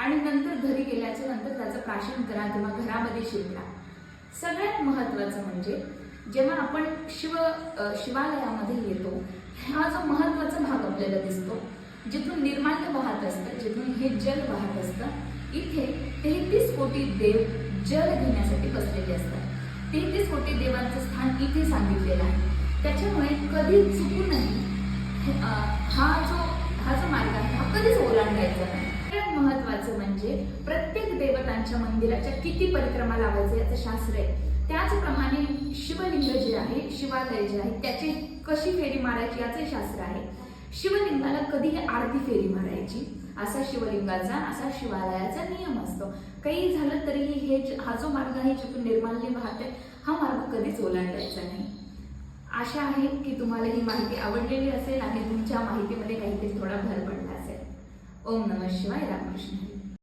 आणि नंतर घरी गेल्याच्या नंतर त्याचं प्राशन करा किंवा घरामध्ये शिवला। सगळ्यात महत्त्वाचं म्हणजे जेव्हा आपण शिवालयामध्ये येतो, हा जो महत्त्वाचा भाग आपल्याला दिसतो, जिथून निर्माल्य वाहत असतं, जिथून हे जल वाहत असतं, इथे 33 कोटी देव जल घेण्यासाठी बसलेले असतात। 33 कोटी देवांचं स्थान इथे सांगितलेलं आहे। त्याच्यामुळे कधी चुकूनही हा जो मार्ग आहे हा कधीच ओलांडायचा नाही। सगळ्यात महत्त्वाचं म्हणजे प्रत्येक देवतांच्या मंदिराच्या किती परिक्रमा लावायचं याचं शास्त्र आहे। त्याचप्रमाणे शिवलिंग जे आहे, शिवालय जे आहे, त्याची कशी फेरी मारायची याचे शास्त्र आहे। शिवलिंगाला कधी आरती फेरी मारायची असा शिवलिंगाचा, असा शिवालयाचा नियम असतो। काही झालं तरीही हा जो मार्ग आहे जिथून निर्माल्य वाहते, हा मार्ग कधीच ओलांडायचा नाही। आशा आहे की तुम्हाला ही माहिती आवडलेली असेल आणि तुमच्या माहितीमध्ये काहीतरी थोडा भर पडला असेल। ओम नमः शिवाय, रामकृष्ण।